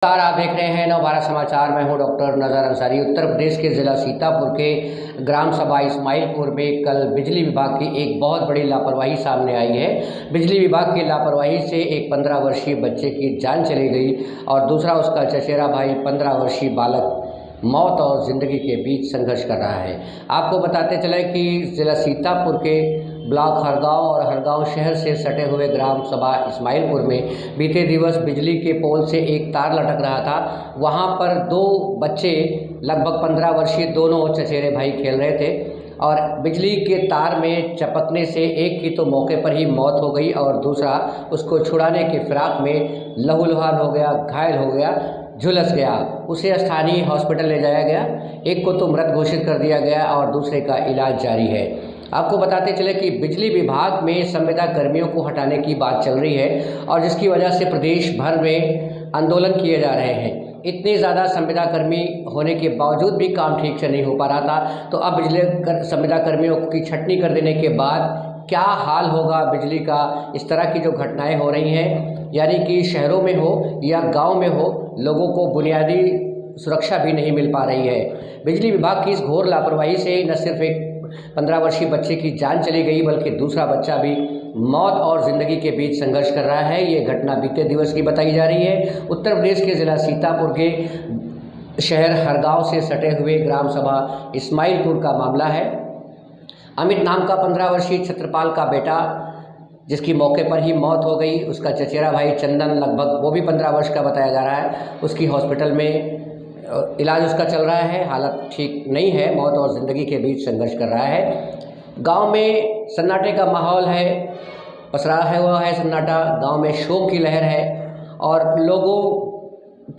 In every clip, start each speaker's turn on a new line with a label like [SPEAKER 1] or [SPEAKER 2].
[SPEAKER 1] नमस्कार, आप देख रहे हैं नवभारत समाचार। मैं हूं डॉक्टर नज़र अंसारी। उत्तर प्रदेश के ज़िला सीतापुर के ग्राम सभा इस्माइलपुर में कल बिजली विभाग की एक बहुत बड़ी लापरवाही सामने आई है। बिजली विभाग की लापरवाही से एक 15 वर्षीय बच्चे की जान चली गई और दूसरा उसका चचेरा भाई 15 वर्षीय बालक मौत और ज़िंदगी के बीच संघर्ष कर रहा है। आपको बताते चले कि ज़िला सीतापुर के ब्लॉक हरगांव और हरगांव शहर से सटे हुए ग्राम सभा इस्माइलपुर में बीते दिवस बिजली के पोल से एक तार लटक रहा था। वहां पर दो बच्चे लगभग 15 वर्षीय दोनों चचेरे भाई खेल रहे थे और बिजली के तार में चपकने से एक की तो मौके पर ही मौत हो गई और दूसरा उसको छुड़ाने के फिराक में लहूलुहान हो गया, घायल हो गया, झुलस गया। उसे स्थानीय हॉस्पिटल ले जाया गया। एक को तो मृत घोषित कर दिया गया और दूसरे का इलाज जारी है। आपको बताते चले कि बिजली विभाग में संविदा कर्मियों को हटाने की बात चल रही है और जिसकी वजह से प्रदेश भर में आंदोलन किए जा रहे हैं। इतने ज़्यादा संविदा कर्मी होने के बावजूद भी काम ठीक से नहीं हो पा रहा था, तो अब संविदा कर्मियों की छटनी कर देने के बाद क्या हाल होगा बिजली का। इस तरह की जो घटनाएं हो रही हैं, यानी कि शहरों में हो या गांव में हो, लोगों को बुनियादी सुरक्षा भी नहीं मिल पा रही है। बिजली विभाग की इस घोर लापरवाही से न सिर्फ एक 15 वर्षीय बच्चे की जान चली गई बल्कि दूसरा बच्चा भी मौत और ज़िंदगी के बीच संघर्ष कर रहा है। ये घटना बीते दिवस की बताई जा रही है। उत्तर प्रदेश के ज़िला सीतापुर के शहर हरगांव से सटे हुए ग्राम सभा इस्माइलपुर का मामला है। अमित नाम का 15 वर्षीय छत्रपाल का बेटा, जिसकी मौके पर ही मौत हो गई। उसका चचेरा भाई चंदन, लगभग वो भी 15 वर्ष का बताया जा रहा है। उसकी हॉस्पिटल में इलाज उसका चल रहा है, हालत ठीक नहीं है, मौत और ज़िंदगी के बीच संघर्ष कर रहा है। गांव में सन्नाटे का माहौल है, पसरा है हुआ है सन्नाटा। गांव में शोक की लहर है और लोगों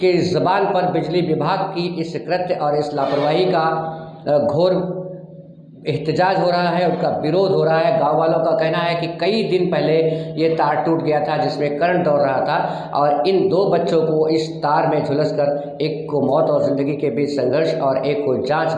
[SPEAKER 1] के ज़बान पर बिजली विभाग की इस कृत्य और इस लापरवाही का घोर एहतजाज हो रहा है, उनका विरोध हो रहा है। गांव वालों का कहना है कि कई दिन पहले ये तार टूट गया था जिसमें करंट दौड़ रहा था और इन दो बच्चों को इस तार में झुलसकर एक को मौत और ज़िंदगी के बीच संघर्ष और एक को जान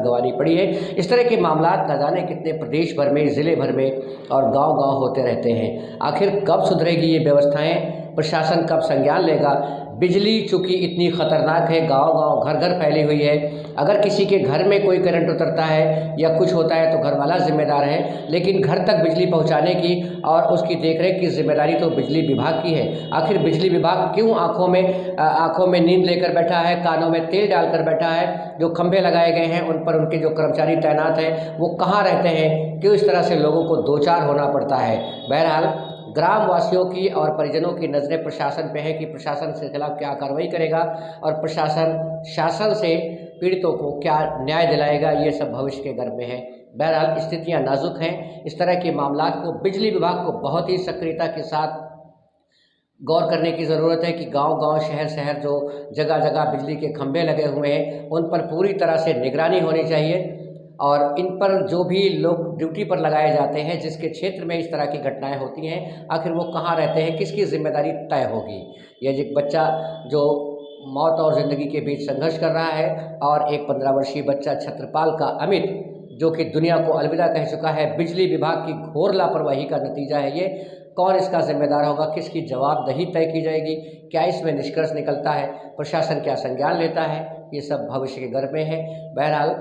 [SPEAKER 1] गंवानी पड़ी है। इस तरह के मामला न जाने कितने प्रदेश भर में, ज़िले भर में और गाँव-गाँव होते रहते हैं। आखिर कब सुधरेगी ये व्यवस्थाएँ, प्रशासन कब संज्ञान लेगा। बिजली चूँकि इतनी ख़तरनाक है, गांव-गांव, घर-घर फैली हुई है। अगर किसी के घर में कोई करंट उतरता है या कुछ होता है तो घर वाला जिम्मेदार है, लेकिन घर तक बिजली पहुंचाने की और उसकी देखरेख की जिम्मेदारी तो बिजली विभाग की है। आखिर बिजली विभाग क्यों आँखों में नींद लेकर बैठा है, कानों में तेल डालकर बैठा है। जो खंभे लगाए गए हैं उन पर उनके जो कर्मचारी तैनात हैं वो कहाँ रहते हैं, क्यों इस तरह से लोगों को दो चार होना पड़ता है। बहरहाल ग्राम वासियों की और परिजनों की नज़रें प्रशासन पे है कि प्रशासन के खिलाफ क्या कार्रवाई करेगा और प्रशासन शासन से पीड़ितों को क्या न्याय दिलाएगा, ये सब भविष्य के गर्भ में है। बहरहाल स्थितियां नाजुक हैं। इस तरह के मामलात को बिजली विभाग को बहुत ही सक्रियता के साथ गौर करने की ज़रूरत है कि गांव-गांव, शहर-शहर जो जगह-जगह बिजली के खंभे लगे हुए हैं उन पर पूरी तरह से निगरानी होनी चाहिए और इन पर जो भी लोग ड्यूटी पर लगाए जाते हैं, जिसके क्षेत्र में इस तरह की घटनाएं होती हैं, आखिर वो कहाँ रहते हैं, किसकी जिम्मेदारी तय होगी। यह एक बच्चा जो मौत और ज़िंदगी के बीच संघर्ष कर रहा है और एक 15 वर्षीय बच्चा छत्रपाल का अमित, जो कि दुनिया को अलविदा कह चुका है। बिजली विभाग की घोर लापरवाही का नतीजा है ये। कौन इसका जिम्मेदार होगा, किसकी जवाबदेही तय की जाएगी, क्या इसमें निष्कर्ष निकलता है, प्रशासन क्या संज्ञान लेता है, ये सब भविष्य के गर्भ में है। बहरहाल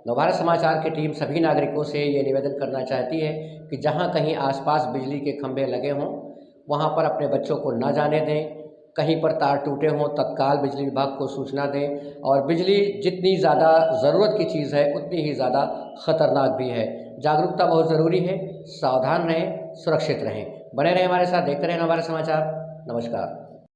[SPEAKER 1] नवभारत समाचार की टीम सभी नागरिकों से ये निवेदन करना चाहती है कि जहां कहीं आसपास बिजली के खंभे लगे हों वहां पर अपने बच्चों को न जाने दें। कहीं पर तार टूटे हों तत्काल बिजली विभाग को सूचना दें और बिजली जितनी ज़्यादा ज़रूरत की चीज़ है उतनी ही ज़्यादा ख़तरनाक भी है। जागरूकता बहुत ज़रूरी है। सावधान रहें, सुरक्षित रहें। बने रहें हमारे साथ, देखते रहें नवभारत समाचार। नमस्कार।